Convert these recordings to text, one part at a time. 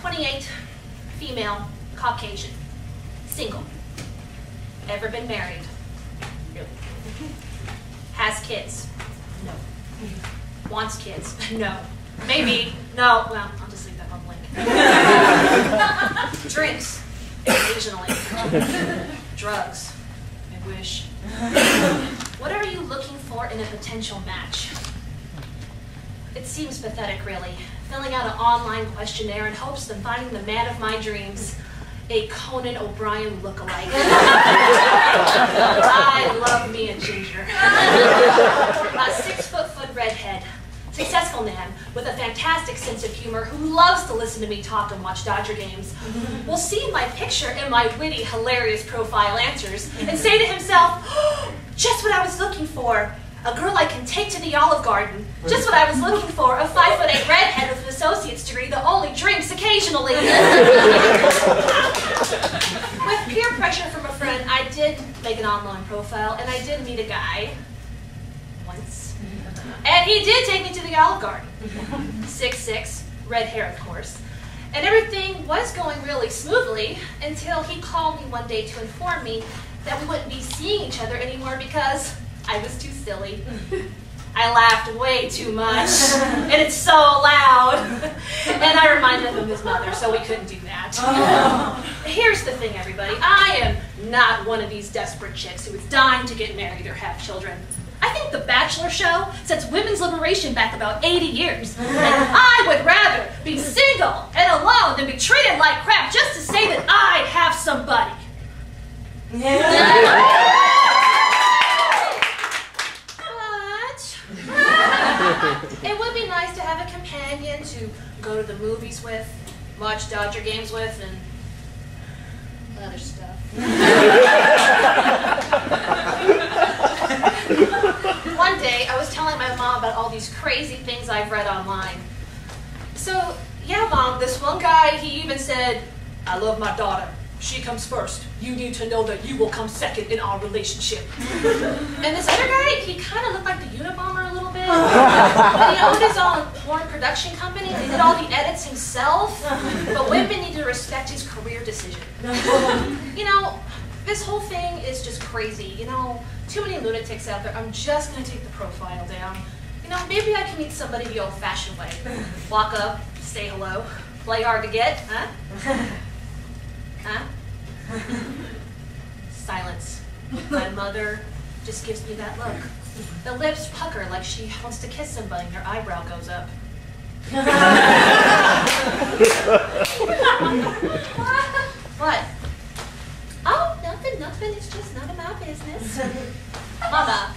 28, female, Caucasian, single. Ever been married? No. Has kids? No. Wants kids? No. Maybe. No. Well, I'll just leave that on blank. Drinks? Occasionally. Drugs? I wish. What are you looking for in a potential match? It seems pathetic, really. Filling out an online questionnaire in hopes of finding the man of my dreams. A Conan O'Brien lookalike. I love me a ginger. A 6-foot redhead. Successful man with a fantastic sense of humor who loves to listen to me talk and watch Dodger games. Will see my picture and my witty, hilarious profile answers and say to himself, oh, just what I was looking for. A girl I can take to the Olive Garden. Just what I was looking for. A 5'8" redhead with an associate's degree that only drinks occasionally. With peer pressure from a friend, I did make an online profile, and I did meet a guy once. And he did take me to the Olive Garden. 6'6", red hair, of course. And everything was going really smoothly until he called me one day to inform me that we wouldn't be seeing each other anymore because I was too silly. I laughed way too much, and it's so loud. And I reminded him of his mother, so we couldn't do that. Here's the thing, everybody. I am not one of these desperate chicks who is dying to get married or have children. I think The Bachelor show sets women's liberation back about 80 years. And I would rather be single and alone than be treated like crap just to say that I have somebody. It would be nice to have a companion to go to the movies with, watch Dodger games with, and other stuff. One day, I was telling my mom about all these crazy things I've read online. So, yeah, Mom, this one guy, he even said, I love my daughter. She comes first. You need to know that you will come second in our relationship. And this other guy, he kind of looked like the Unabomber a little bit. But he owned his own porn production company. He did all the edits himself. But women need to respect his career decision. You know, this whole thing is just crazy. You know, too many lunatics out there. I'm just going to take the profile down. You know, maybe I can meet somebody the old-fashioned way. Walk up, say hello, play hard to get, huh? Huh? Silence. My mother just gives me that look. The lips pucker like she wants to kiss somebody and her eyebrow goes up. What? Oh, nothing. It's just none of my business. Mama,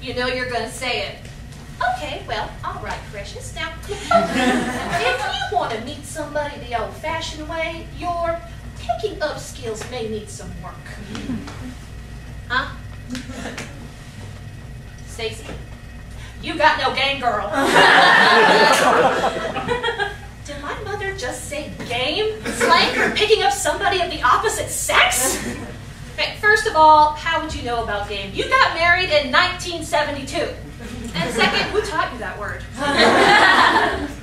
you know you're going to say it. Okay, well, all right, precious. Now, if you want to meet somebody the old-fashioned way, your picking up skills may need some work. Huh? Stacy, you got no game, girl. Did my mother just say game? Slang for picking up somebody of the opposite sex? Okay, first of all, how would you know about game? You got married in 1972. And second, who taught you that word?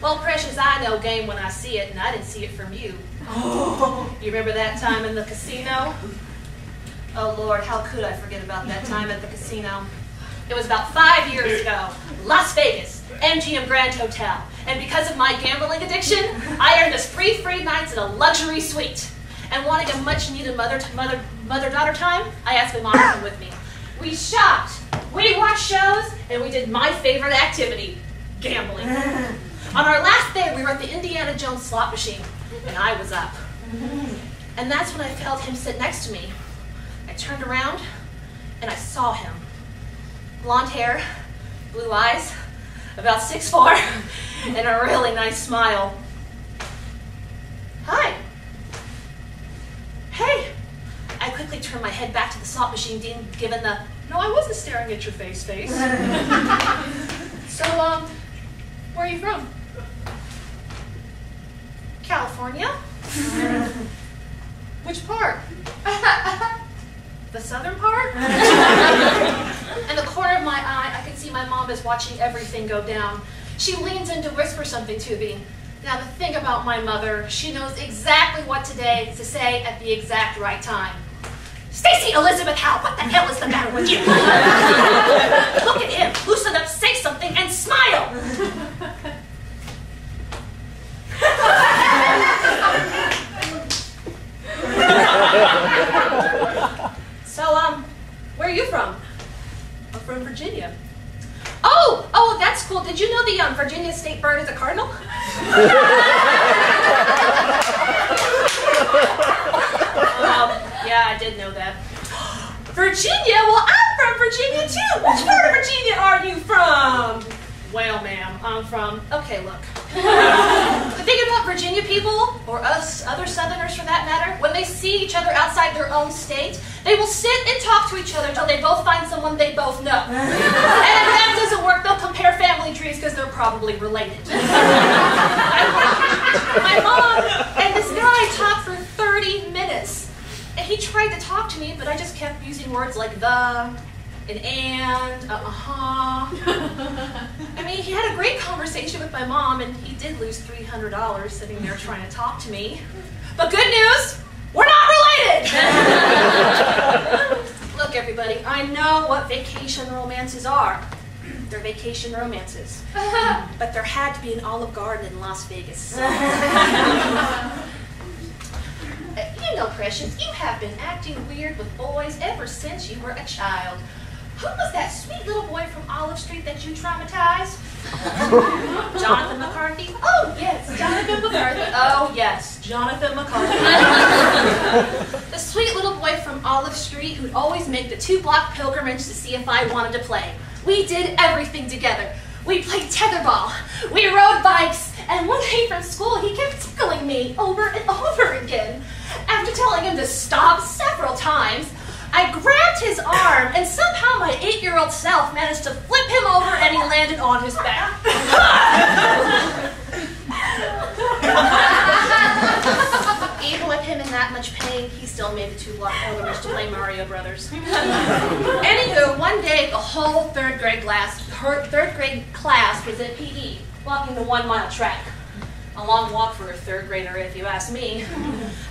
Well, precious, I know game when I see it, and I didn't see it from you. You remember that time in the casino? Oh, Lord, how could I forget about that time at the casino? It was about 5 years ago. Las Vegas, MGM Grand Hotel. And because of my gambling addiction, I earned us free nights in a luxury suite. And wanting a much-needed mother-daughter time, I asked my mom to come with me. We shopped, we watched shows, and we did my favorite activity, gambling. On our last day, we were at the Indiana Jones slot machine, and I was up. And that's when I felt him sit next to me. I turned around, and I saw him. Blonde hair, blue eyes, about 6'4", and a really nice smile. Hi. Hey. I quickly turned my head back to the slot machine, given the, no, I wasn't staring at your face. So, where are you from? California? Which part? The southern part? In the corner of my eye, I could see my mom is watching everything go down. She leans in to whisper something to me. Now the thing about my mother, she knows exactly what today to say at the exact right time. Stacy Elizabeth Howell, what the hell is the matter with you? Look at him, loosen up, say something, and smile. So, where are you from? I'm from Virginia. Oh, that's cool. Did you know the Virginia state bird is a cardinal? Yeah, I did know that. Virginia? Well, I'm from Virginia too. Which part of Virginia are you from? Well, ma'am, I'm from... Okay, look. The thing about Virginia people, or us other Southerners for that matter, when they see each other outside their own state, they will sit and talk to each other until they both find someone they both know. And if that doesn't work, they'll compare family trees because they're probably related. My mom and this guy talked for 30 minutes. And he tried to talk to me, but I just kept using words like the, and, I mean, he had a great conversation with my mom, and he did lose $300 sitting there trying to talk to me. But good news, we're not related! Look, everybody, I know what vacation romances are. They're vacation romances. But there had to be an Olive Garden in Las Vegas. You know, Precious, you have been acting weird with boys ever since you were a child. Who was that sweet little boy from Olive Street that you traumatized? Jonathan McCarthy? Oh, yes, Jonathan McCarthy. Oh, yes, Jonathan McCarthy. The sweet little boy from Olive Street who'd always make the 2-block pilgrimage to see if I wanted to play. We did everything together. We played tetherball, we rode bikes, and one day from school he kept tickling me over and over again. After telling him to stop several times, I grabbed his arm, and somehow my 8-year-old self managed to flip him over and he landed on his back. Even with him in that much pain, he still made the 2-block pilgrimage to play Mario Brothers. Anywho, one day the whole third grade class was in PE, walking the 1-mile track. A long walk for a 3rd grader, if you ask me.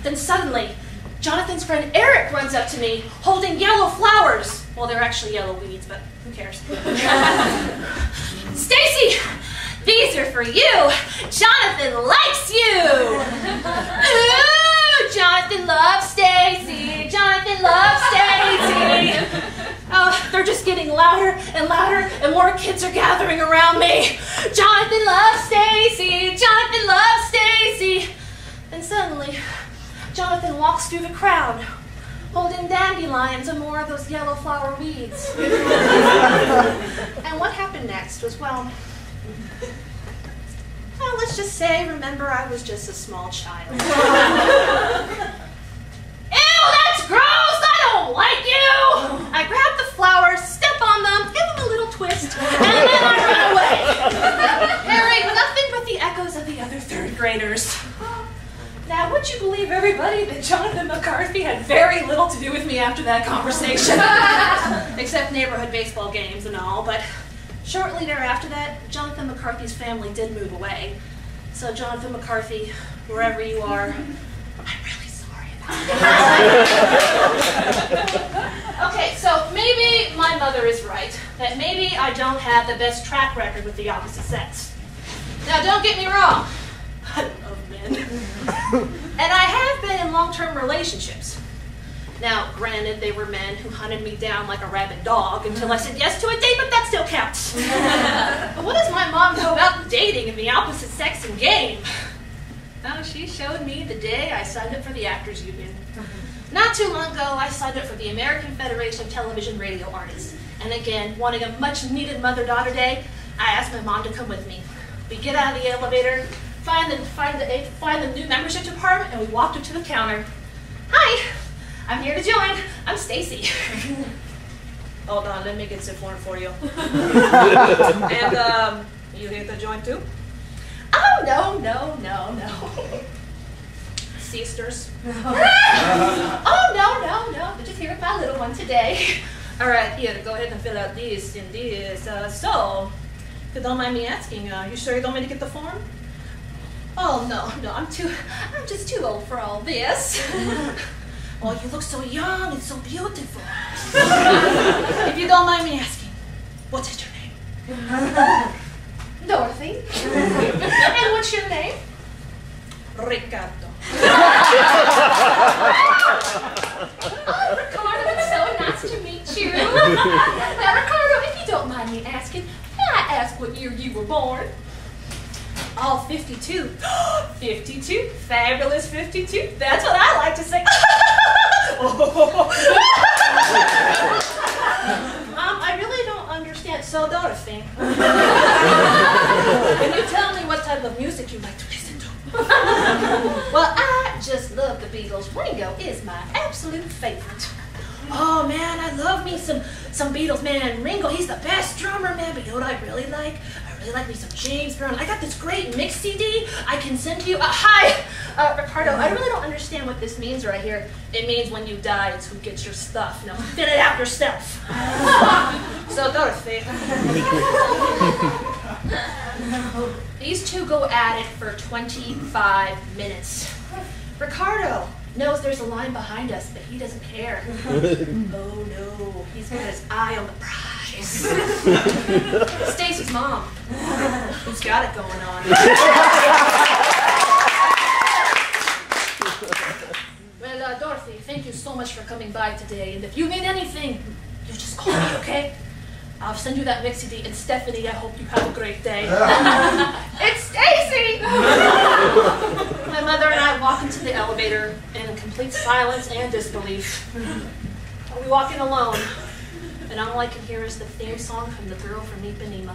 Then suddenly, Jonathan's friend Eric runs up to me, holding yellow flowers. Well, they're actually yellow weeds, but who cares? Stacy, these are for you. Jonathan likes you. Ooh, Jonathan loves Stacy. Jonathan loves Stacy. Oh, they're just getting louder and louder, and more kids are gathering around me. Jonathan loves Stacy. Jonathan loves Stacy. And suddenly, Jonathan walks through the crowd, holding dandelions and more of those yellow flower weeds. And what happened next was, well, let's just say, remember, I was just a small child. Ew, that's gross! I don't like you! I grab the flowers, step on them, give them a little twist, and then I run away. Hearing nothing but the echoes of the other 3rd graders. Now, would you believe, everybody, that Jonathan McCarthy had very little to do with me after that conversation? Except neighborhood baseball games and all, but shortly thereafter that, Jonathan McCarthy's family did move away. So, Jonathan McCarthy, wherever you are, I'm really sorry about that. Okay, so maybe my mother is right, that maybe I don't have the best track record with the opposite sex. Now, don't get me wrong. I love men. And I have been in long-term relationships. Now, granted, they were men who hunted me down like a rabid dog until I said yes to a date, but that still counts. But what does my mom know about dating and the opposite sex in game? Oh, she showed me the day I signed up for the Actors Union. Not too long ago, I signed up for the American Federation of Television Radio Artists. And again, wanting a much-needed mother-daughter day, I asked my mom to come with me. We get out of the elevator, find the new membership department, and we walked up to the counter. Hi, I'm here to join. I'm Stacy. Hold on, let me get some form for you. And you here to join too? Oh, no. Sisters. Oh, no. Did you hear about my little one today? All right, here, go ahead and fill out this and this. So, if you don't mind me asking, you sure you don't want me to get the form? Oh, no, I'm just too old for all this. Oh, you look so young and so beautiful. If you don't mind me asking, what is your name? Dorothy. And what's your name? Ricardo. Oh, Ricardo, it's so nice to meet you. Now, Ricardo, if you don't mind me asking, may I ask what year you were born? Oh, 52. 52? Fabulous 52. That's what I like to say. I really don't understand. So, Dorothy, can you tell me what type of music you like to listen to? Well, I just love the Beatles. Ringo is my absolute favorite. Oh, man, I love me some Beatles, man. Ringo, he's the best drummer, man. But you know what I really like? I really like me some James Brown. I got this great mix CD I can send to you. Hi, Ricardo, I really don't understand what this means right here. It means when you die, it's who gets your stuff. Now, fit it out yourself. So, Dorothy. These two go at it for 25 minutes. Ricardo knows there's a line behind us, but he doesn't care. Oh no, he's got his eye on the prize. Stacy's mom, who's got it going on. Well, Dorothy, thank you so much for coming by today, and if you need anything, you just call me, okay? I'll send you that mix CD, and Stephanie, I hope you have a great day. It's Stacy! My mother and I walk into the elevator in complete silence and disbelief. We walk in alone, and all I can hear is the theme song from The Girl from Ipanema.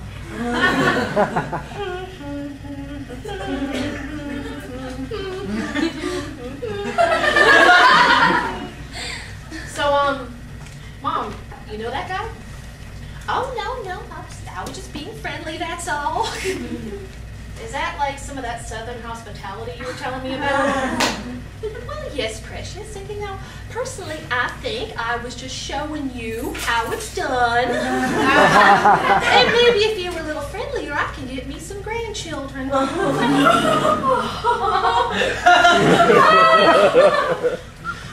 So, Mom, you know that guy? Oh, no, I was just being friendly, that's all. Is that like some of that Southern hospitality you were telling me about? Well, yes, precious. And you know, personally, I think I was just showing you how it's done. And maybe if you were a little friendlier, I can get me some grandchildren.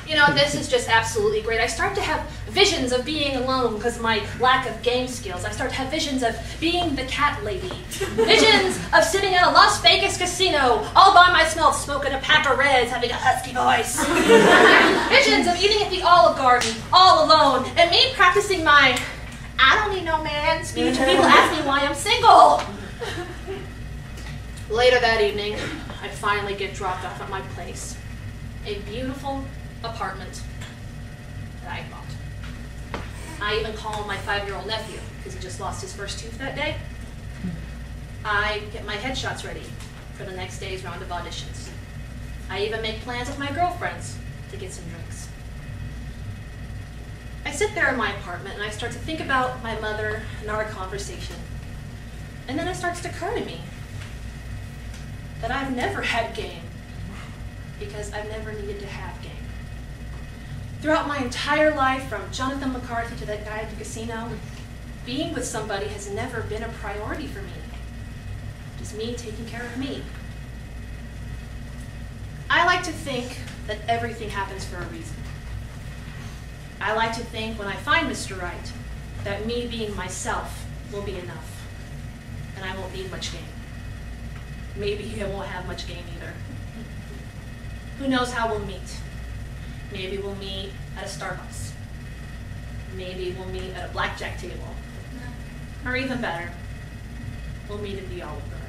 You know, this is just absolutely great. I start to have visions of being alone because of my lack of game skills. I start to have visions of being the cat lady. Visions of sitting at a Las Vegas casino all by myself smoking a pack of Reds, having a husky voice. Visions of eating at the Olive Garden all alone and me practicing my I don't need no man speech when people ask me why I'm single. Later that evening, I finally get dropped off at my place. A beautiful apartment that I bought. I even call my 5-year-old nephew because he just lost his first tooth that day. I get my headshots ready for the next day's round of auditions. I even make plans with my girlfriends to get some drinks. I sit there in my apartment and I start to think about my mother and our conversation. And then it starts to occur to me that I've never had game because I've never needed to have game. Throughout my entire life, from Jonathan McCarthy to that guy at the casino, being with somebody has never been a priority for me. Just me taking care of me. I like to think that everything happens for a reason. I like to think when I find Mr. Right, that me being myself will be enough, and I won't need much game. Maybe I won't have much game either. Who knows how we'll meet? Maybe we'll meet at a Starbucks. Maybe we'll meet at a blackjack table. Or even better, we'll meet at the Olive Garden.